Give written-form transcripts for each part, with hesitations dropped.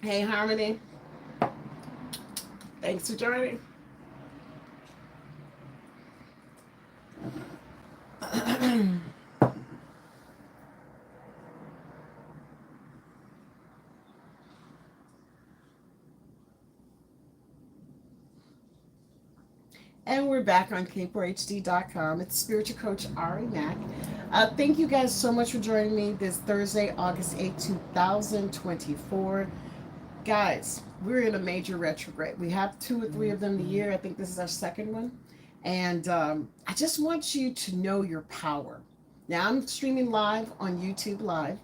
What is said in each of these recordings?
Hey, Harmony. Thanks for joining. And we're back on K4HD.com. It's spiritual coach Ari Mack. Thank you guys so much for joining me this Thursday, August 8th, 2024. Guys, we're in a major retrograde. We have two or three of them a year. I think this is our second one. And I just want you to know your power. Now, I'm streaming live on YouTube Live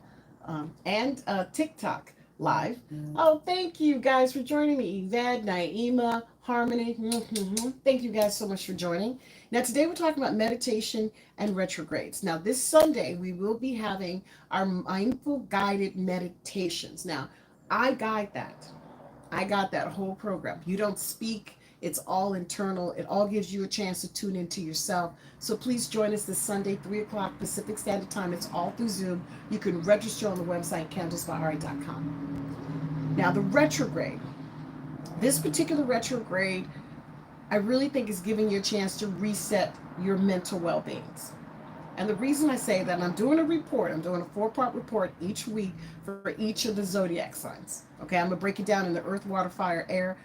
and TikTok Live. Oh, thank you guys for joining me. Yvette, Naima, Harmony. Thank you guys so much for joining. Now, today we're talking about meditation and retrogrades. Now, this Sunday, we will be having our mindful guided meditations. Now, I guide that. I got that whole program. You don't speak, it's all internal. It all gives you a chance to tune into yourself. So please join us this Sunday, 3 o'clock Pacific Standard Time. It's all through Zoom. You can register on the website, candlesbyari.com. Now, the retrograde. This particular retrograde, I really think is giving you a chance to reset your mental well beings. And the reason I say that, I'm doing a report, I'm doing a 4-part report each week for each of the zodiac signs. Okay, I'm gonna break it down in the earth, water, fire, air,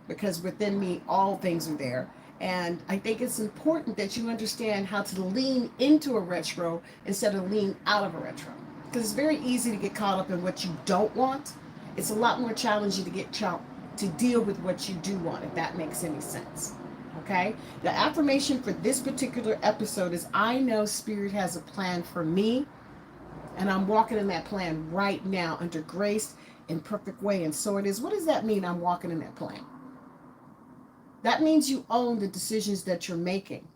because within me, all things are there. And I think it's important that you understand how to lean into a retro instead of lean out of a retro. Because it's very easy to get caught up in what you don't want. It's a lot more challenging to to deal with what you do want, if that makes any sense. Okay? The affirmation for this particular episode is I know Spirit has a plan for me, and I'm walking in that plan right now under grace in perfect way. And so it is. What does that mean? I'm walking in that plan. That means you own the decisions that you're making,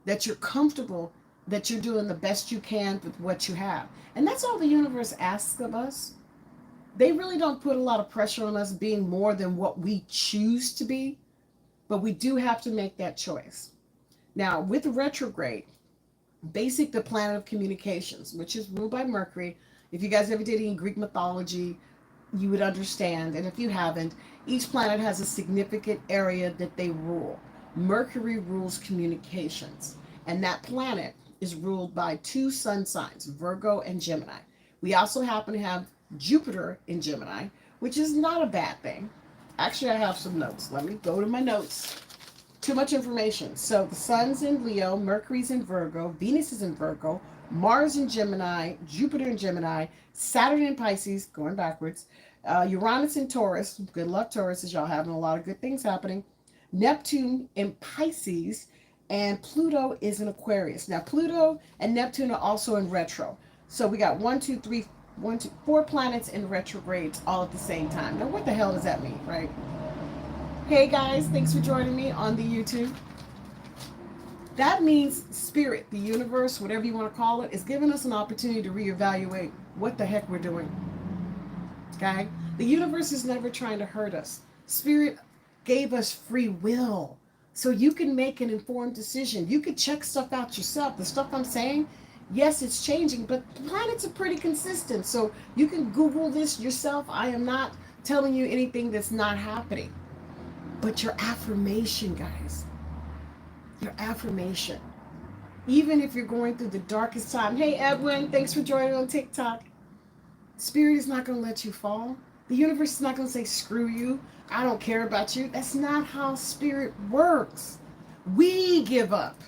that you're comfortable, that you're doing the best you can with what you have. And that's all the universe asks of us. They really don't put a lot of pressure on us being more than what we choose to be, but we do have to make that choice. Now, with retrograde, basic the planet of communications, which is ruled by Mercury. If you guys ever did any Greek mythology, you would understand. And if you haven't, each planet has a significant area that they rule. Mercury rules communications, and that planet is ruled by two sun signs, Virgo and Gemini. We also happen to have Jupiter in Gemini, which is not a bad thing. Actually, I have some notes. Let me go to my notes. Too much information. So the sun's in Leo, Mercury's in Virgo, Venus is in Virgo, Mars in Gemini, Jupiter in Gemini, Saturn in Pisces, going backwards, Uranus in Taurus. Good luck, Taurus, as y'all having a lot of good things happening. Neptune in Pisces, and Pluto is in Aquarius. Now, Pluto and Neptune are also in retro. So we got four planets in retrogrades all at the same time. Now, what the hell does that mean, right? Hey guys, thanks for joining me on the YouTube. That means spirit, the universe, whatever you want to call it, is giving us an opportunity to reevaluate what the heck we're doing. Okay? The universe is never trying to hurt us. Spirit gave us free will. So you can make an informed decision. You can check stuff out yourself. The stuff I'm saying, yes, it's changing, but planets are pretty consistent. So you can Google this yourself. I am not telling you anything that's not happening. But your affirmation, guys, your affirmation, even if you're going through the darkest time. Hey, Edwin, thanks for joining on TikTok. Spirit is not going to let you fall. The universe is not going to say, screw you. I don't care about you. That's not how spirit works. We give up.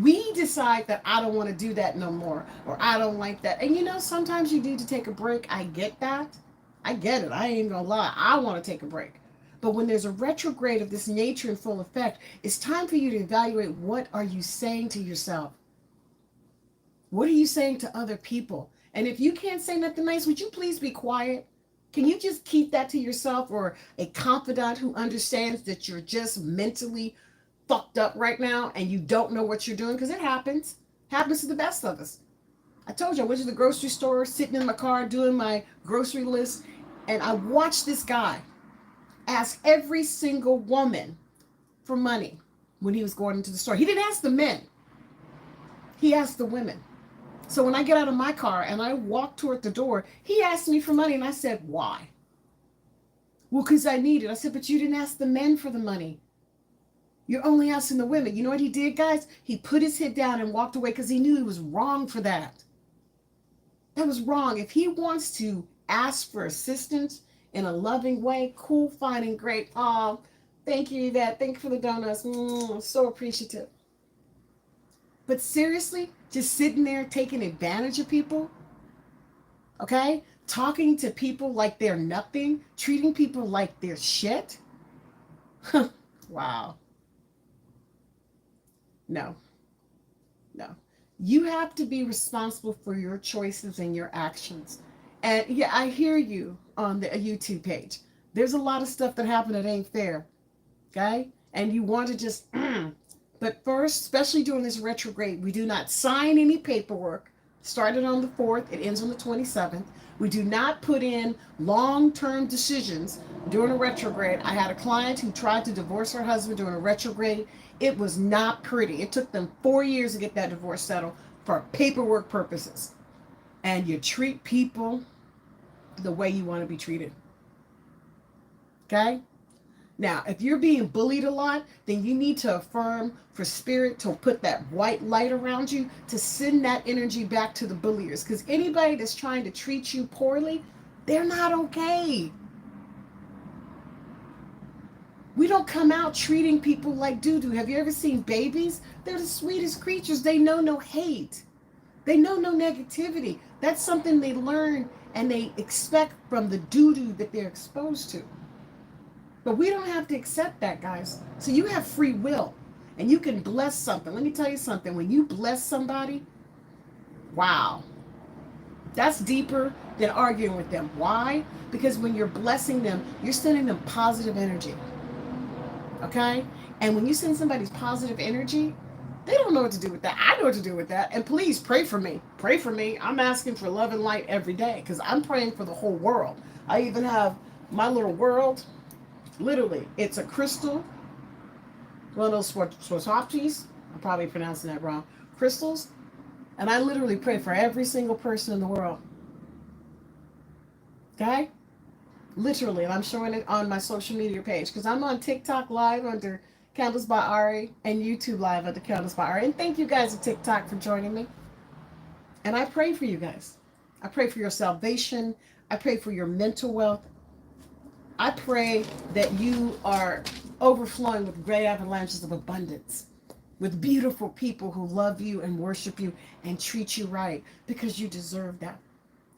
We decide that I don't want to do that no more, or I don't like that. And you know, sometimes you need to take a break. I get that. I get it. I ain't going to lie. I want to take a break. But when there's a retrograde of this nature in full effect, it's time for you to evaluate what are you saying to yourself? What are you saying to other people? And if you can't say nothing nice, would you please be quiet? Can you just keep that to yourself, or a confidant who understands that you're just mentally fucked up right now and you don't know what you're doing? Because it happens. Happens to the best of us. I told you I went to the grocery store, sitting in my car doing my grocery list, and I watched this guy ask every single woman for money when he was going into the store. He didn't ask the men, he asked the women. So when I get out of my car and I walk toward the door, he asked me for money, and I said, why? Well, because I need it. I said, but you didn't ask the men for the money. You're only asking the women. You know what he did, guys? He put his head down and walked away because he knew he was wrong for that. That was wrong. If he wants to ask for assistance in a loving way, cool, fine, and great. Thank you, Yvette. Thank you for the donuts. So appreciative. But seriously, just sitting there taking advantage of people, okay? Talking to people like they're nothing, treating people like they're shit. Wow. No, no. You have to be responsible for your choices and your actions. And yeah, I hear you on the YouTube page. There's a lot of stuff that happened that ain't fair, okay? And you want to just, but first, especially during this retrograde, we do not sign any paperwork. Started on the 4th, it ends on the 27th. We do not put in long-term decisions during a retrograde. I had a client who tried to divorce her husband during a retrograde. It was not pretty. It took them 4 years to get that divorce settled for paperwork purposes. And you treat people the way you want to be treated. Okay? Now, if you're being bullied a lot, then you need to affirm for spirit to put that white light around you to send that energy back to the bulliers. Because anybody that's trying to treat you poorly, they're not okay. We don't come out treating people like doo-doo. Have you ever seen babies? They're the sweetest creatures. They know no hate. They know no negativity. That's something they learn and they expect from the doo-doo that they're exposed to. But we don't have to accept that, guys. So you have free will and you can bless something. Let me tell you something. When you bless somebody, wow, that's deeper than arguing with them. Why? Because when you're blessing them, you're sending them positive energy. Okay? And when you send somebody's positive energy, they don't know what to do with that. I know what to do with that. And please pray for me. Pray for me. I'm asking for love and light every day because I'm praying for the whole world. I even have my little world. Literally, it's a crystal, one of those Swarovskis. I'm probably pronouncing that wrong. Crystals. And I literally pray for every single person in the world. Okay? Literally, and I'm showing it on my social media page because I'm on TikTok live under Candles by Ari and YouTube live under Candles by Ari. And thank you guys at TikTok for joining me. And I pray for you guys. I pray for your salvation. I pray for your mental wealth. I pray that you are overflowing with great avalanches of abundance, with beautiful people who love you and worship you and treat you right because you deserve that.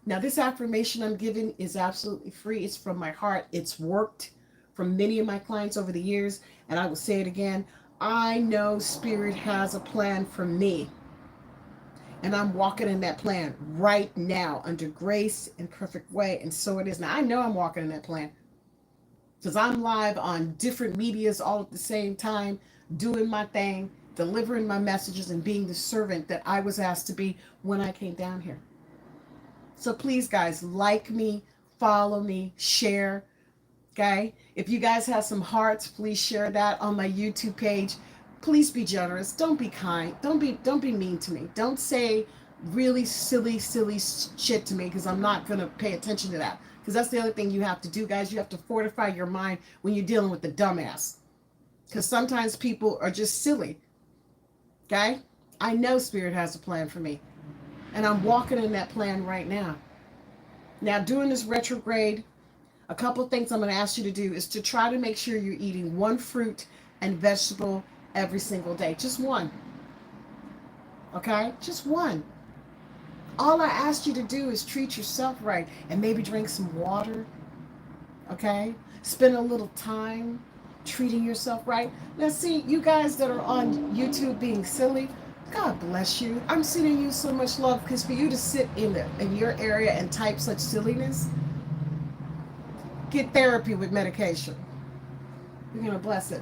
Now, this affirmation I'm giving is absolutely free. It's from my heart. It's worked for many of my clients over the years. And I will say it again. I know Spirit has a plan for me. And I'm walking in that plan right now under grace and perfect way. And so it is. Now, I know I'm walking in that plan because I'm live on different medias all at the same time, doing my thing, delivering my messages, and being the servant that I was asked to be when I came down here. So please, guys, like me, follow me, share. Okay? If you guys have some hearts, please share that on my YouTube page. Please be generous. Don't be kind. Don't be mean to me. Don't say really silly shit to me because I'm not going to pay attention to that. Because that's the other thing you have to do, guys. You have to fortify your mind when you're dealing with the dumbass. Because sometimes people are just silly. Okay? I know Spirit has a plan for me. And I'm walking in that plan right now. Now, during this retrograde, a couple things I'm going to ask you to do is to try to make sure you're eating one fruit and vegetable every single day. Just one. Okay? Just one. All I ask you to do is treat yourself right and maybe drink some water. Okay? Spend a little time treating yourself right. Now, see, you guys that are on YouTube being silly, God bless you. I'm sending you so much love because for you to sit in your area and type such silliness, get therapy with medication. You're going to bless it.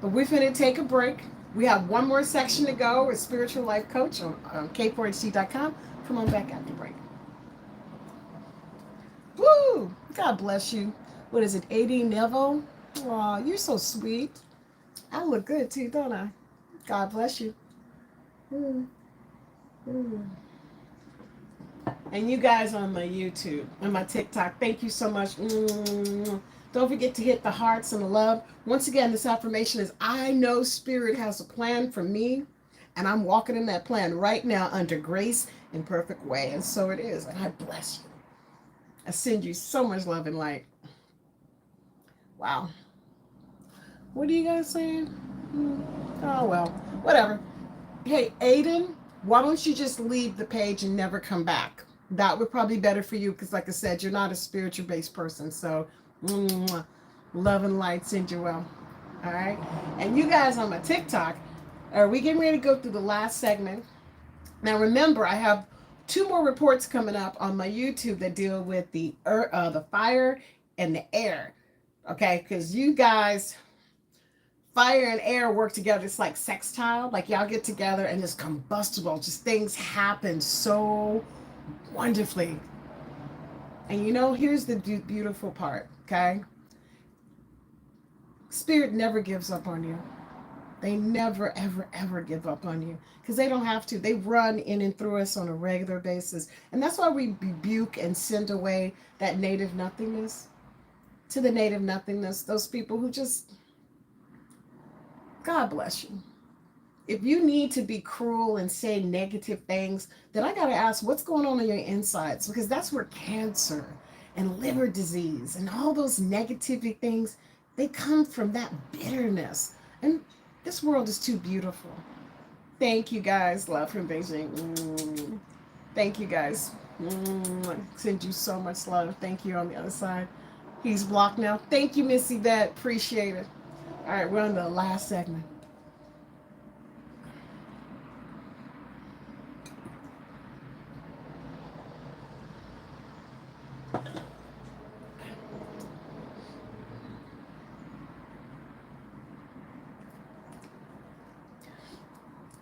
But we're going to take a break. We have one more section to go with Spiritual Life Coach on K4HC.com. Come on back after break. Woo! God bless you. What is it, AD Neville? Aw, you're so sweet. I look good too, don't I? God bless you. Mm. Mm. And you guys on my YouTube and my TikTok, thank you so much. Don't forget to hit the hearts and the love. Once again, this affirmation is I know Spirit has a plan for me, and I'm walking in that plan right now under grace and perfect way. And so it is. And I bless you. I send you so much love and light. Wow. What are you guys saying? Oh, well, whatever. Hey, Aiden, why don't you just leave the page and never come back? That would probably be better for you because, like I said, you're not a spiritual based person. So, love and light, send you well. All right. And you guys on my TikTok, are we getting ready to go through the last segment? Now, remember, I have two more reports coming up on my YouTube that deal with the fire and the air. Okay, because you guys, fire and air work together. It's like sextile. Like y'all get together and it's combustible. Just things happen so wonderfully. And here's the beautiful part. Okay, Spirit never gives up on you. They never, ever, ever give up on you because they don't have to. They run in and through us on a regular basis. And that's why we rebuke and send away that native nothingness to the native nothingness. Those people who just, God bless you. If you need to be cruel and say negative things, then I got to ask what's going on in your insides because that's where cancer and liver disease and all those negativity things, they come from that bitterness. And this world is too beautiful. Thank you guys. Love from Beijing. Thank you guys. Send you so much love. Thank you on the other side. He's blocked now. Thank you, Missy Vet. Appreciate it. All right, we're on the last segment.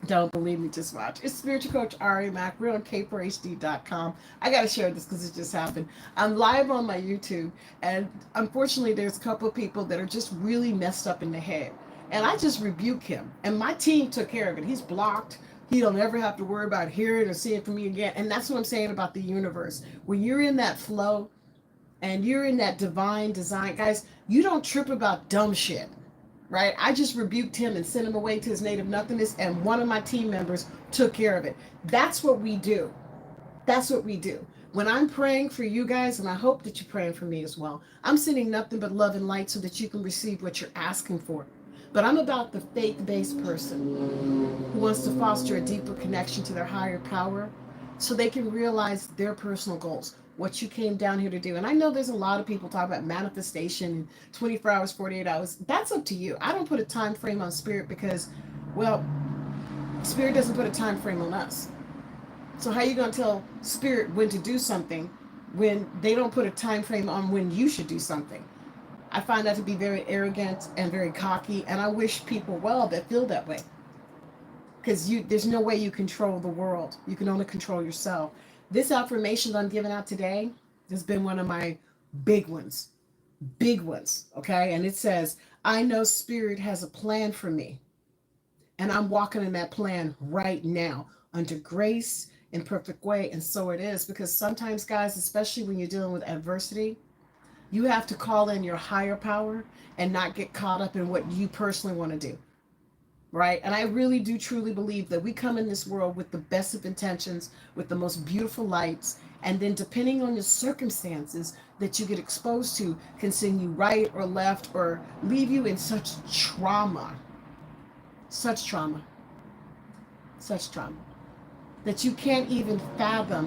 Don't believe me, just watch. It's Spiritual Coach Ari Mack. We're on k4hd.com. I got to share this because it just happened. I'm live on my YouTube, and unfortunately, there's a couple of people that are just really messed up in the head. And I just rebuke him. And my team took care of it. He's blocked. He don't ever have to worry about hearing or seeing from me again. And that's what I'm saying about the universe. When you're in that flow and you're in that divine design, guys, you don't trip about dumb shit, right? I just rebuked him and sent him away to his native nothingness, and one of my team members took care of it. That's what we do. That's what we do. When I'm praying for you guys, and I hope that you're praying for me as well, I'm sending nothing but love and light so that you can receive what you're asking for. But I'm about the faith-based person who wants to foster a deeper connection to their higher power so they can realize their personal goals, what you came down here to do. And I know there's a lot of people talking about manifestation, 24 hours, 48 hours. That's up to you. I don't put a time frame on Spirit because, well, Spirit doesn't put a time frame on us. So how are you going to tell Spirit when to do something when they don't put a time frame on when you should do something? I find that to be very arrogant and very cocky, and I wish people well that feel that way. Because there's no way you control the world. You can only control yourself. This affirmation that I'm giving out today has been one of my big ones. Big ones, okay? And it says, I know Spirit has a plan for me, and I'm walking in that plan right now under grace in perfect way. And so it is, because sometimes, guys, especially when you're dealing with adversity, you have to call in your higher power and not get caught up in what you personally want to do. Right? And I really do truly believe that we come in this world with the best of intentions, with the most beautiful lights, and then depending on the circumstances that you get exposed to can send you right or left or leave you in such trauma, such trauma, such trauma, that you can't even fathom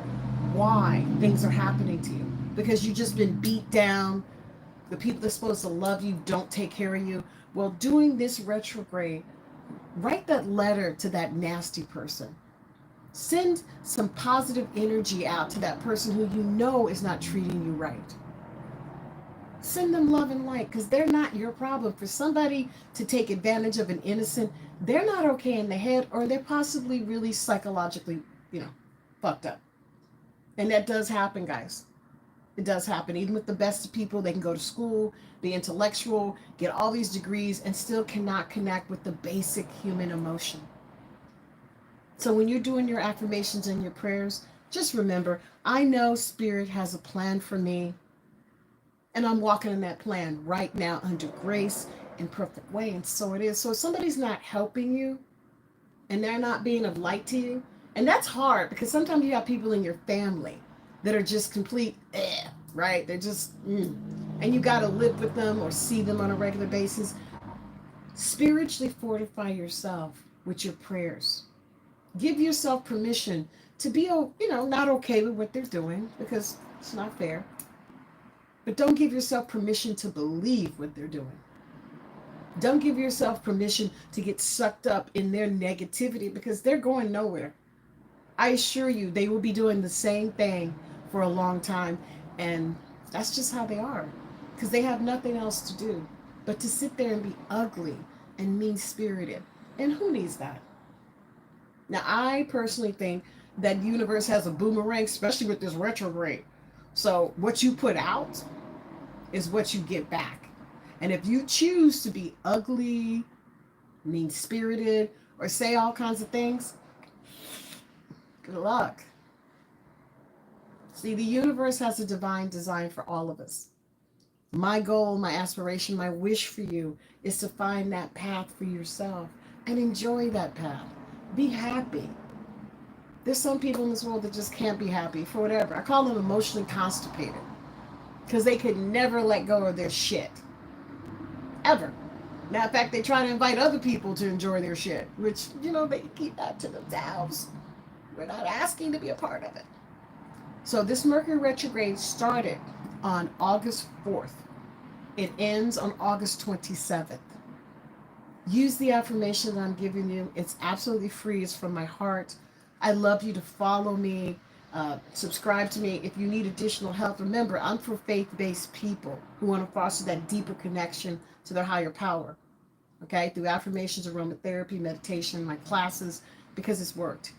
why things are happening to you because you've just been beat down. The people that's supposed to love you don't take care of you. Well, doing this retrograde, write that letter to that nasty person. Send some positive energy out to that person who you know is not treating you right. Send them love and light because they're not your problem. For somebody to take advantage of an innocent, they're not okay in the head or they're possibly really psychologically, fucked up. And that does happen, guys. It does happen. Even with the best of people, they can go to school, be intellectual, get all these degrees, and still cannot connect with the basic human emotion. So when you're doing your affirmations and your prayers, just remember, I know Spirit has a plan for me, And I'm walking in that plan right now under grace and perfect way. And so it is. So if somebody's not helping you and they're not being of light to you, and that's hard because sometimes you have people in your family that are just complete, right? They're just, and you got to live with them or see them on a regular basis. Spiritually fortify yourself with your prayers. Give yourself permission to be, not okay with what they're doing because it's not fair. But don't give yourself permission to believe what they're doing. Don't give yourself permission to get sucked up in their negativity because they're going nowhere. I assure you, they will be doing the same thing for a long time. And that's just how they are because they have nothing else to do but to sit there and be ugly and mean spirited. And who needs that? Now, I personally think that the universe has a boomerang, especially with this retrograde. So, what you put out is what you get back. And if you choose to be ugly, mean spirited, or say all kinds of things, good luck. See, the universe has a divine design for all of us. My goal, my aspiration, my wish for you is to find that path for yourself and enjoy that path. Be happy. There's some people in this world that just can't be happy for whatever. I call them emotionally constipated because they could never let go of their shit. Ever. Matter of fact, they try to invite other people to enjoy their shit, which, they keep that to themselves. We're not asking to be a part of it. So this Mercury retrograde started on August 4th. It ends on August 27th. Use the affirmation that I'm giving you. It's absolutely free. It's from my heart. I'd love you to follow me, subscribe to me. If you need additional help, remember, I'm for faith-based people who want to foster that deeper connection to their higher power. Okay, through affirmations, aromatherapy, meditation, my classes, because it's worked.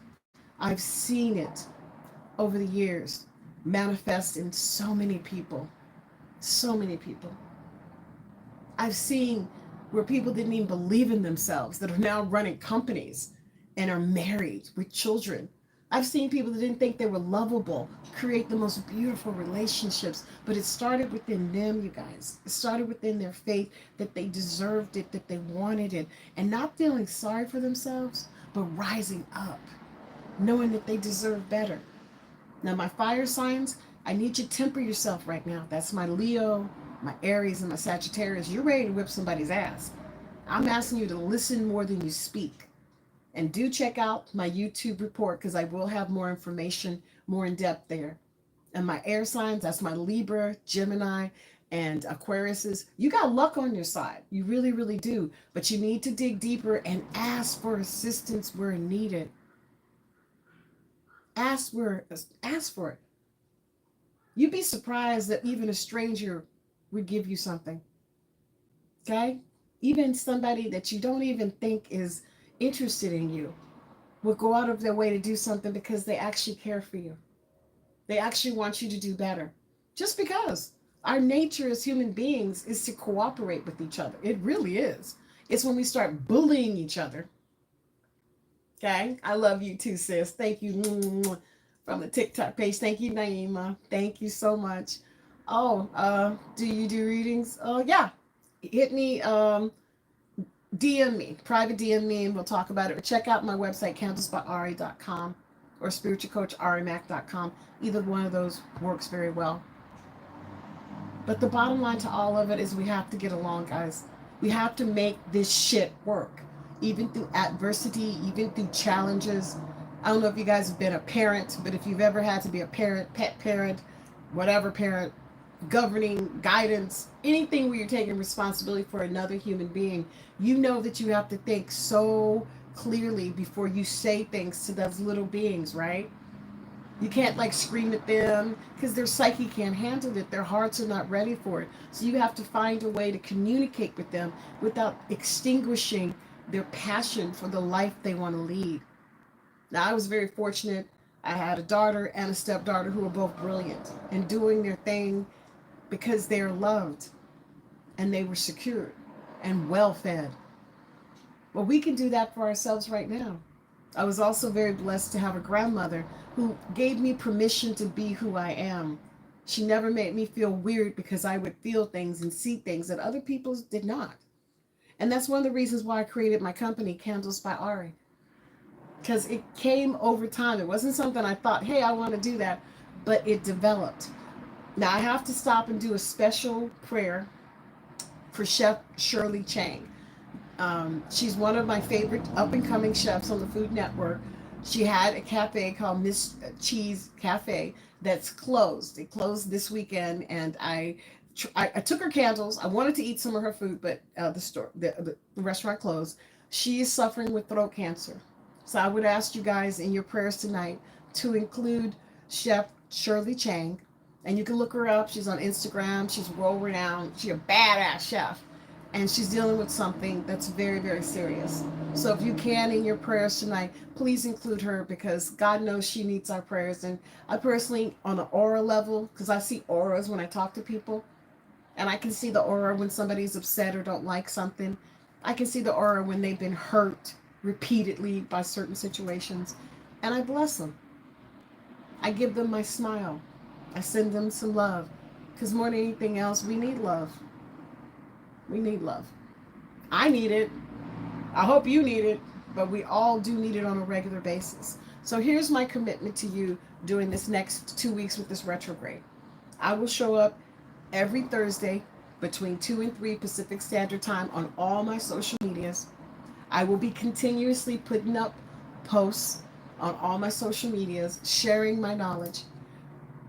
I've seen it over the years manifest in so many people. So many people. I've seen where people didn't even believe in themselves that are now running companies and are married with children. I've seen people that didn't think they were lovable create the most beautiful relationships, but it started within them, you guys. It started within their faith that they deserved it, that they wanted it, and not feeling sorry for themselves, but rising up, knowing that they deserve better. Now, my fire signs, I need you to temper yourself right now. That's my Leo, my Aries, and my Sagittarius. You're ready to whip somebody's ass. I'm asking you to listen more than you speak. And do check out my YouTube report because I will have more information, more in depth there. And my air signs, that's my Libra, Gemini, and Aquariuses. You got luck on your side. You really, really do. But you need to dig deeper and ask for assistance where needed. Ask for it. You'd be surprised that even a stranger would give you something. Okay? Even somebody that you don't even think is interested in you will go out of their way to do something because they actually care for you. They actually want you to do better. Just because our nature as human beings is to cooperate with each other. It really is. It's when we start bullying each other. Okay? I love you too, sis. Thank you from the TikTok page. Thank you, Naima. Thank you so much. Oh, do you do readings? Oh, yeah. Hit me, DM me, private DM me, and we'll talk about it. Or check out my website, candlesbyari.com or spiritualcoacharimac.com. Either one of those works very well. But the bottom line to all of it is we have to get along, guys. We have to make this shit work. Even through adversity, even through challenges. I don't know if you guys have been a parent, but if you've ever had to be a parent, pet parent, whatever parent, governing, guidance, anything where you're taking responsibility for another human being, you know that you have to think so clearly before you say things to those little beings, right? You can't like scream at them because their psyche can't handle it. Their hearts are not ready for it. So you have to find a way to communicate with them without extinguishing their passion for the life they want to lead. Now, I was very fortunate. I had a daughter and a stepdaughter who were both brilliant and doing their thing because they're loved and they were secured and well fed. Well, we can do that for ourselves right now. I was also very blessed to have a grandmother who gave me permission to be who I am. She never made me feel weird because I would feel things and see things that other people did not. And that's one of the reasons why I created my company, Candles by Ari, because it came over time. It wasn't something I thought, hey, I want to do that, but it developed. Now I have to stop and do a special prayer for Chef Shirley Chang. She's one of my favorite up and coming chefs on the Food Network. She had a cafe called Miss Cheese Cafe that's closed. It closed this weekend, and I took her candles. I wanted to eat some of her food, but the restaurant closed. She is suffering with throat cancer, so I would ask you guys in your prayers tonight to include Chef Shirley Chang, and you can look her up. She's on Instagram. She's world renowned. She's a badass chef, and she's dealing with something that's very, very serious. So if you can in your prayers tonight, please include her, because God knows she needs our prayers. And I personally, on an aura level, because I see auras when I talk to people, and I can see the aura when somebody's upset or don't like something. I can see the aura when they've been hurt repeatedly by certain situations, and I bless them. I give them my smile. I send them some love, because more than anything else, we need love. We need love. I need it. I hope you need it, but we all do need it on a regular basis. So here's my commitment to you during this next 2 weeks with this retrograde. I will show up every Thursday between 2 and 3 Pacific Standard Time on all my social medias. I will be continuously putting up posts on all my social medias, sharing my knowledge.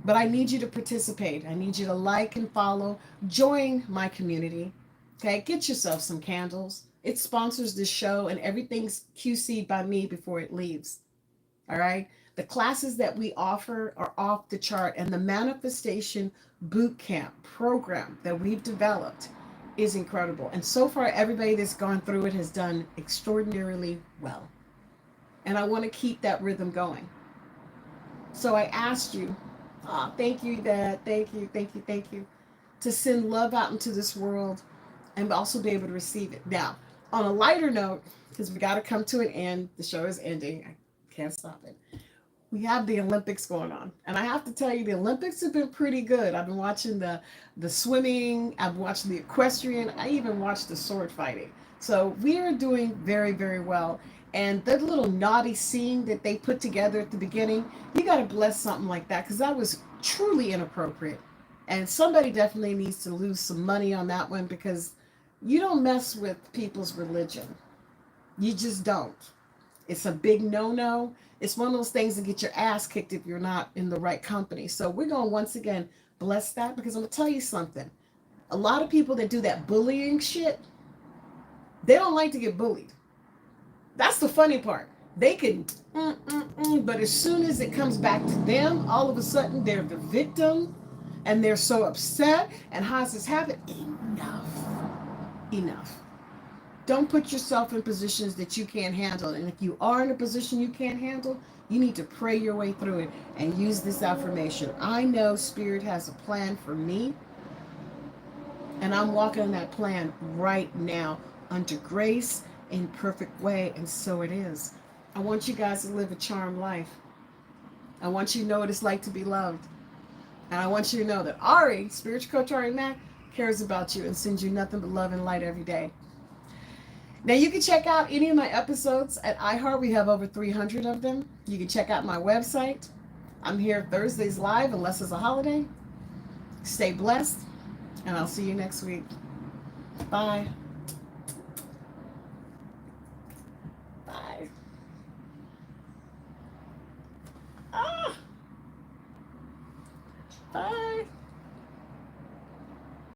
But I need you to participate. I need you to like and follow, join my community. Okay, get yourself some candles. It sponsors this show, and everything's QC'd by me before it leaves. All right. The classes that we offer are off the chart, and the manifestation boot camp program that we've developed is incredible. And so far, everybody that's gone through it has done extraordinarily well. And I want to keep that rhythm going. So I asked you, thank you, Dad, thank you, to send love out into this world and also be able to receive it. Now, on a lighter note, because we got to come to an end, the show is ending. I can't stop it. We have the Olympics going on, and I have to tell you, the Olympics have been pretty good. I've been watching the swimming, I've watched the equestrian, I even watched the sword fighting. So we are doing very, very well. And that little naughty scene that they put together at the beginning, you got to bless something like that, because that was truly inappropriate. And somebody definitely needs to lose some money on that one, because you don't mess with people's religion. You just don't. It's a big no-no. It's one of those things that get your ass kicked if you're not in the right company. So we're going to once again bless that, because I'm going to tell you something. A lot of people that do that bullying shit, they don't like to get bullied. That's the funny part. They can, but as soon as it comes back to them, all of a sudden they're the victim, and they're so upset. And how's this happen? Enough. Enough. Don't put yourself in positions that you can't handle. And if you are in a position you can't handle, you need to pray your way through it and use this affirmation. I know Spirit has a plan for me, and I'm walking in that plan right now under grace in perfect way, and so it is. I want you guys to live a charmed life. I want you to know what it's like to be loved. And I want you to know that Ari, Spiritual Coach Ari Mack, cares about you and sends you nothing but love and light every day. Now, you can check out any of my episodes at iHeart. We have over 300 of them. You can check out my website. I'm here Thursdays live unless it's a holiday. Stay blessed, and I'll see you next week. Bye. Bye. Ah. Bye.